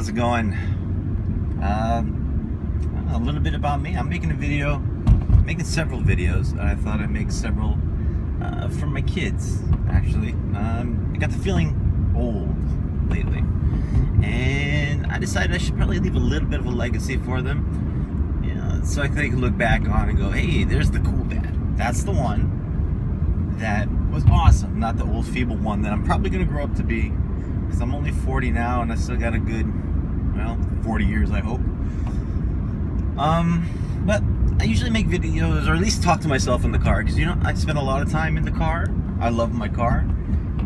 How's it going? A little bit about me. I'm making a video, making several videos. I thought I'd make several for my kids, actually. I got the feeling old lately, and I decided I should probably leave a little bit of a legacy for them, you know, so they can look back on and go, hey, there's the cool dad. That's the one that was awesome, not the old feeble one that I'm probably going to grow up to be, because I'm only 40 now and I still got a good, 40 years, I hope. But I usually make videos, or at least talk to myself in the car, because, I spend a lot of time in the car. I love my car,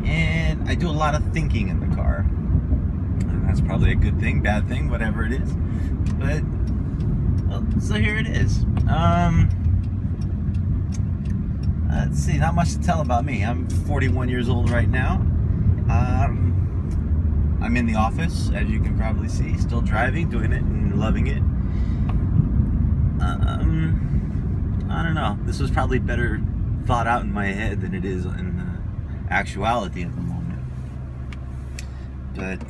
and I do a lot of thinking in the car. And that's probably a good thing, bad thing, whatever it is. But, well, so here it is. Let's see, not much to tell about me. I'm 41 years old right now. I'm in the office, as you can probably see, still driving, doing it, and loving it. I don't know. This was probably better thought out in my head than it is in actuality at the moment. But,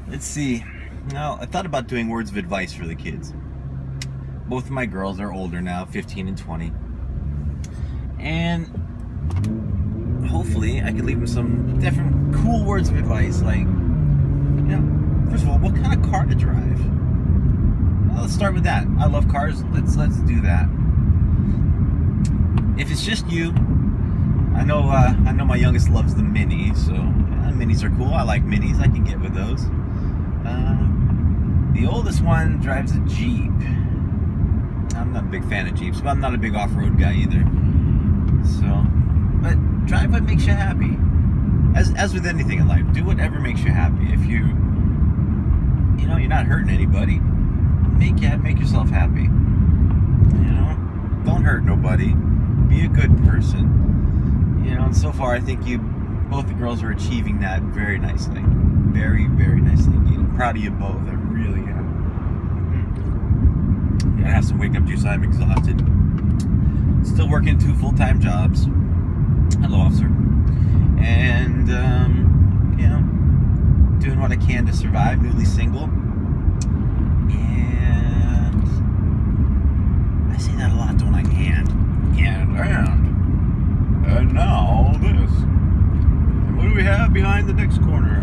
let's see. Now, I thought about doing words of advice for the kids. Both of my girls are older now, 15 and 20. And hopefully I can leave them some different cool words of advice, like, first of all, what kind of car to drive? Well, let's start with that. I love cars. Let's do that. If it's just you, I know my youngest loves the Mini, so Minis are cool. I like Minis. I can get with those. The oldest one drives a Jeep. I'm not a big fan of Jeeps, but I'm not a big off-road guy either. So, but drive what makes you happy. As with anything in life, do whatever makes you happy. If you're not hurting anybody, make yourself happy. Don't hurt nobody. Be a good person. And so far, I think both the girls are achieving that very nicely. Very, very nicely indeed. I'm proud of you both. I really am. I have some wake up juice. I'm exhausted. Still working 2 full-time jobs. Hello, officer. And, doing what I can to survive, newly single. And I say that a lot, don't I? And now this. And what do we have behind the next corner?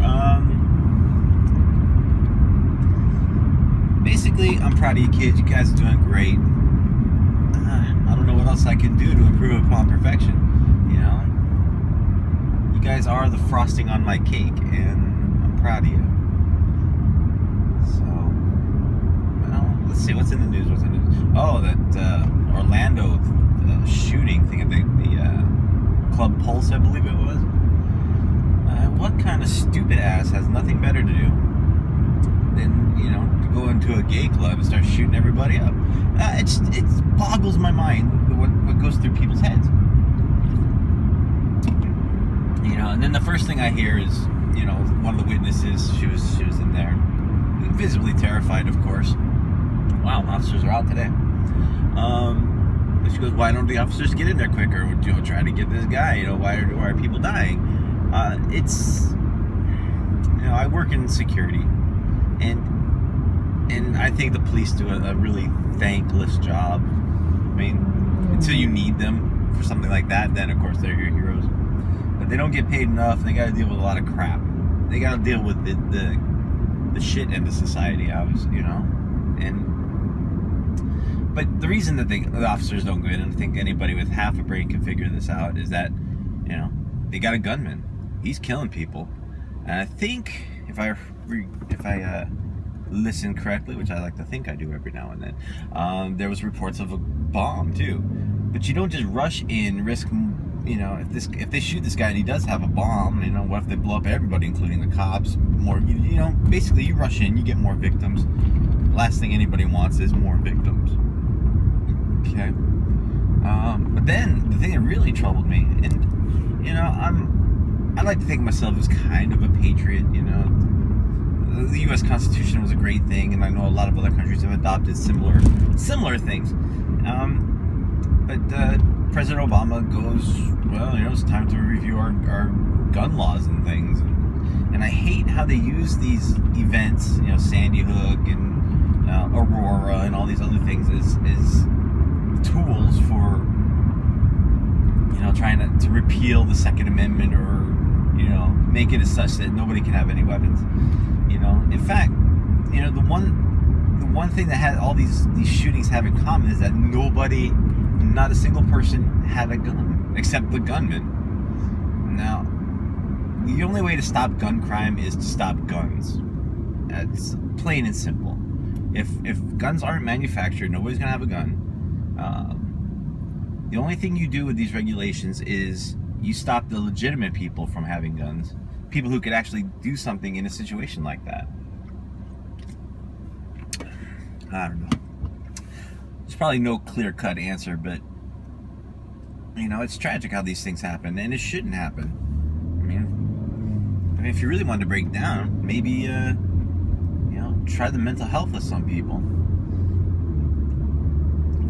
Basically, I'm proud of you kids. You guys are doing great. I don't know what else I can do to improve upon perfection. You guys are the frosting on my cake, and I'm proud of you. So, let's see, what's in the news? Oh, that Orlando shooting thing at the Club Pulse, I believe it was. What kind of stupid ass has nothing better to do than, to go into a gay club and start shooting everybody up? It boggles my mind what goes through people's heads. And then the first thing I hear is, one of the witnesses, she was in there, visibly terrified, of course. Wow, officers are out today. But she goes, why don't the officers get in there quicker? Try to get this guy. Why are people dying? I work in security, and I think the police do a really thankless job. Until you need them for something like that, then of course they're your heroes. But they don't get paid enough. They got to deal with a lot of crap. They got to deal with the shit end of society, But the reason that the officers don't go in, and I think anybody with half a brain can figure this out, is that, they got a gunman. He's killing people. And I think, if I listen correctly, which I like to think I do every now and then, there was reports of a bomb, too. But you don't just rush in, risk, if they shoot this guy and he does have a bomb, what if they blow up everybody, including the cops? Basically you rush in, you get more victims. Last thing anybody wants is more victims. Okay. But then the thing that really troubled me, and I like to think of myself as kind of a patriot. The U.S. Constitution was a great thing, and I know a lot of other countries have adopted similar things. But President Obama goes, it's time to review our gun laws and things. And I hate how they use these events, you know, Sandy Hook and Aurora and all these other things as tools for, you know, trying to repeal the Second Amendment, or, you know, make it as such that nobody can have any weapons. You know, in fact, you know, the one thing that all these shootings have in common is that nobody, not a single person, had a gun except the gunman. Now, the only way to stop gun crime is to stop guns. That's plain and simple. If guns aren't manufactured, nobody's gonna have a gun. The only thing you do with these regulations is you stop the legitimate people from having guns, people who could actually do something in a situation like that. I don't know. There's probably no clear-cut answer, but, you know, it's tragic how these things happen, and it shouldn't happen. I mean, if you really wanted to break down, maybe, you know, try the mental health of some people.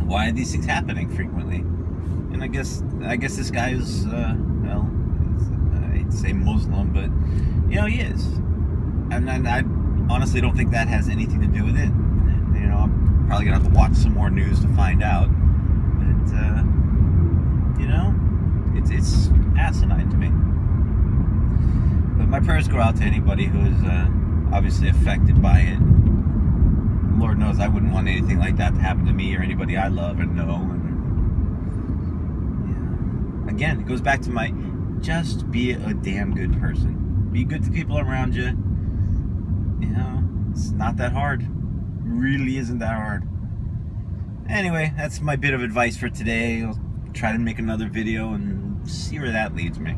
Why are these things happening frequently? And I guess this guy is, well, I hate to say Muslim, but, you know, he is. And I honestly don't think that has anything to do with it. You know, I'm probably gonna have to watch some more news to find out. But, you know, it's asinine to me. But my prayers go out to anybody who is obviously affected by it. Lord knows I wouldn't want anything like that to happen to me or anybody I love and know. And yeah. Again, it goes back to my just be a damn good person. Be good to people around you. You know, it's not that hard. It really isn't that hard. Anyway, that's my bit of advice for today. I'll try to make another video and see where that leads me.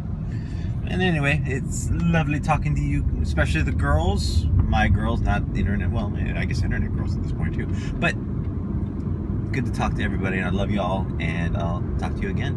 And anyway, it's lovely talking to you, especially the girls. My girls, not internet, well, I guess internet girls at this point too. But good to talk to everybody, and I love you all, and I'll talk to you again.